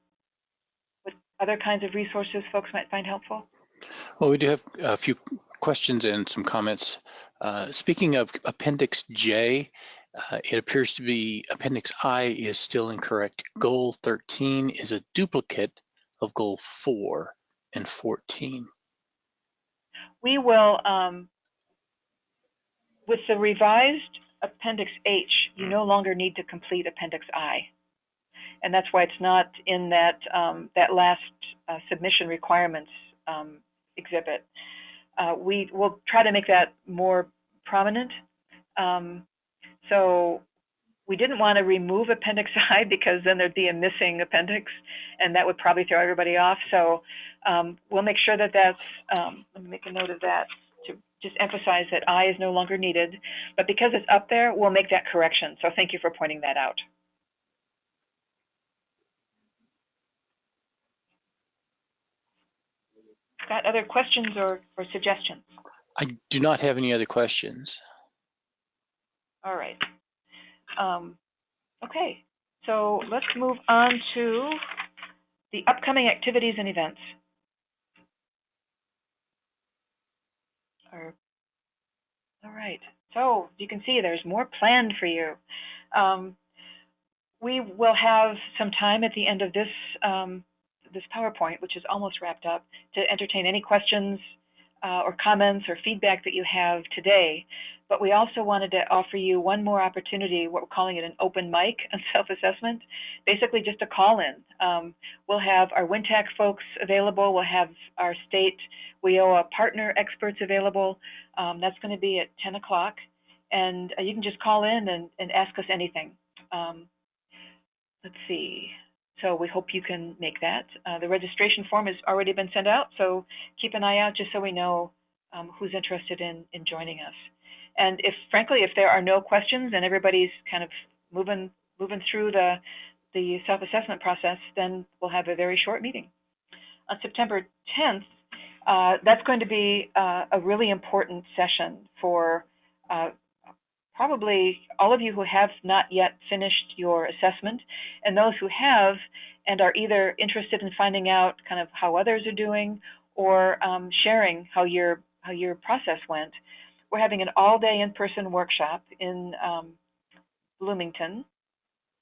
what other kinds of resources folks might find helpful? Well, we do have a few questions and some comments. Speaking of Appendix J, it appears to be Appendix I is still incorrect. Goal 13 is a duplicate of Goal 4 and 14. We will, with the revised Appendix H, you no longer need to complete Appendix I. And that's why it's not in that, that last submission requirements exhibit. We will try to make that more prominent. So we didn't want to remove Appendix I because then there'd be a missing appendix, and that would probably throw everybody off. So we'll make sure that that's, let me make a note of that to just emphasize that I is no longer needed. But because it's up there, we'll make that correction. So thank you for pointing that out. Got other questions or suggestions? I do not have any other questions. All right. Okay, so let's move on to the upcoming activities and events. All right, so you can see there's more planned for you. We will have some time at the end of this this PowerPoint, which is almost wrapped up, to entertain any questions or comments or feedback that you have today. But we also wanted to offer you one more opportunity, what we're calling it an open mic on self-assessment, basically just a call in. We'll have our WinTAC folks available. We'll have our state WIOA partner experts available. That's going to be at 10 o'clock. And you can just call in and ask us anything. Let's see. So we hope you can make that. The registration form has already been sent out, so keep an eye out just so we know who's interested in joining us. And if, frankly, if there are no questions and everybody's kind of moving through the self-assessment process, then we'll have a very short meeting. On September 10th, that's going to be a really important session for probably all of you who have not yet finished your assessment, and those who have and are either interested in finding out kind of how others are doing or sharing how your process went. We're having an all-day in-person workshop in Bloomington,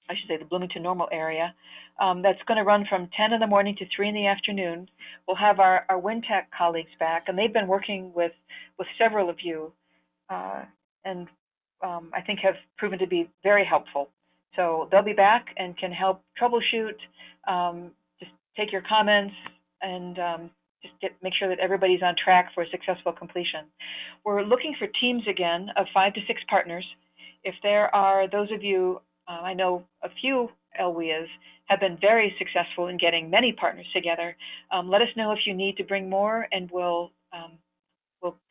I should say the Bloomington Normal area. That's going to run from 10 in the morning to 3 in the afternoon. We'll have our WinTAC colleagues back, and they've been working with several of you, and I think have proven to be very helpful. So they'll be back and can help troubleshoot, just take your comments, and just make sure that everybody's on track for a successful completion. We're looking for teams again of 5 to 6 partners. If there are those of you, I know a few LWIAs have been very successful in getting many partners together. Let us know if you need to bring more, and we'll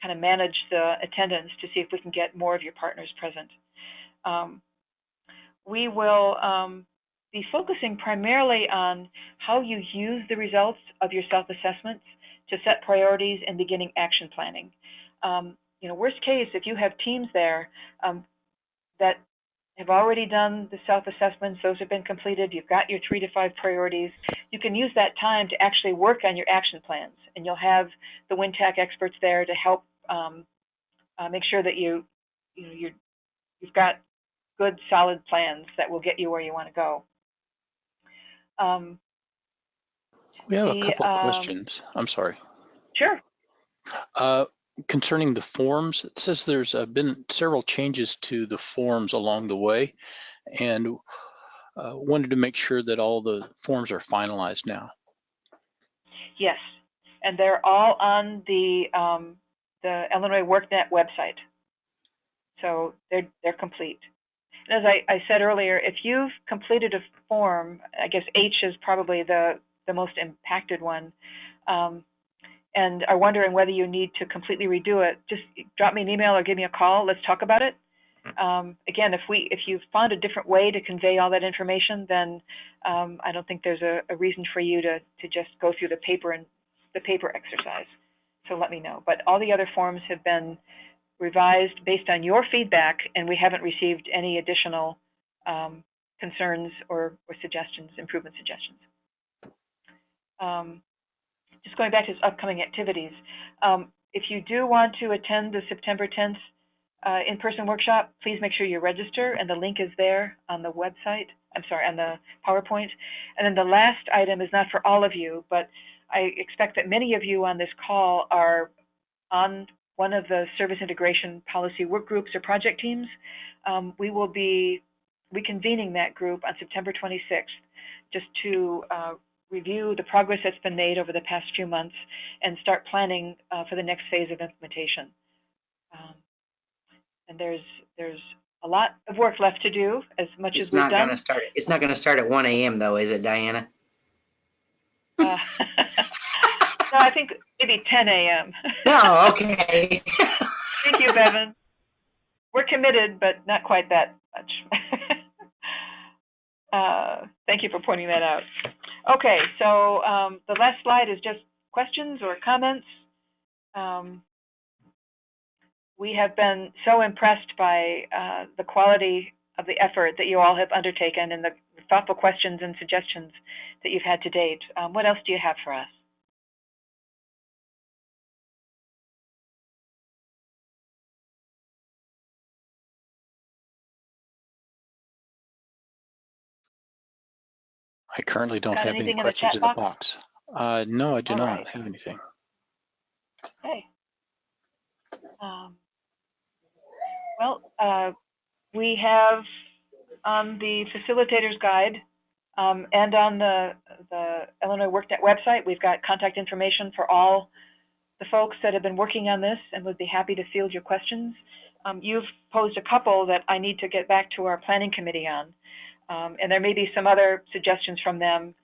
kind of manage the attendance to see if we can get more of your partners present. We will be focusing primarily on how you use the results of your self-assessments to set priorities and beginning action planning. You know, worst case, if you have teams there that have already done the self-assessments, those have been completed, you've got your 3 to 5 priorities, you can use that time to actually work on your action plans, and you'll have the WinTAC experts there to help make sure that you've got good, solid plans that will get you where you want to go. We have a couple of questions. I'm sorry. Sure. Concerning the forms, it says there's been several changes to the forms along the way, and wanted to make sure that all the forms are finalized now. Yes, and they're all on the Illinois WorkNet website. So they're complete. And as I said earlier, if you've completed a form, I guess H is probably the most impacted one, and are wondering whether you need to completely redo it, just drop me an email or give me a call. Let's talk about it. Again, if you've found a different way to convey all that information, then I don't think there's a reason for you to just go through the paper exercise. So let me know. But all the other forms have been revised based on your feedback, and we haven't received any additional concerns or suggestions, improvement suggestions. Just going back to upcoming activities, if you do want to attend the September 10th in-person workshop, please make sure you register, and the link is there on the website. I'm sorry, on the PowerPoint. And then the last item is not for all of you, but I expect that many of you on this call are on one of the service integration policy work groups or project teams. We will be reconvening that group on September 26th just to review the progress that's been made over the past few months and start planning for the next phase of implementation. And there's a lot of work left to do, as much as we've done. It's not going to start at 1 a.m. though, is it, Diana? No, I think maybe 10 a.m. No, okay. Thank you, Bevan. We're committed, but not quite that much. Thank you for pointing that out. Okay, so the last slide is just questions or comments. We have been so impressed by the quality of the effort that you all have undertaken and the thoughtful questions and suggestions that you've had to date. What else do you have for us? I currently don't have any questions in the box. No, I do not have anything. Okay. Well, we have on the Facilitators Guide and on the Illinois WorkNet website, we've got contact information for all the folks that have been working on this and would be happy to field your questions. You've posed a couple that I need to get back to our planning committee on, and there may be some other suggestions from them.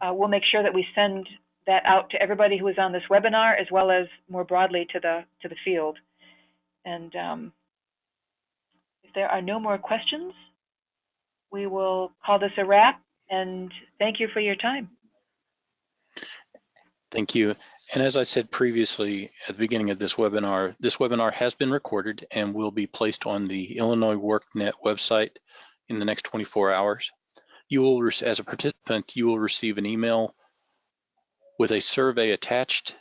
We'll make sure that we send that out to everybody who is on this webinar, as well as more broadly to the field. And if there are no more questions, we will call this a wrap, and thank you for your time. Thank you. And as I said previously at the beginning of this webinar has been recorded and will be placed on the Illinois WorkNet website in the next 24 hours. You will, as a participant, you will receive an email with a survey attached.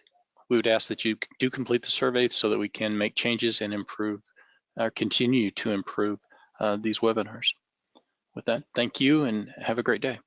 We would ask that you do complete the survey so that we can make changes and improve, continue to improve these webinars. With that, thank you and have a great day.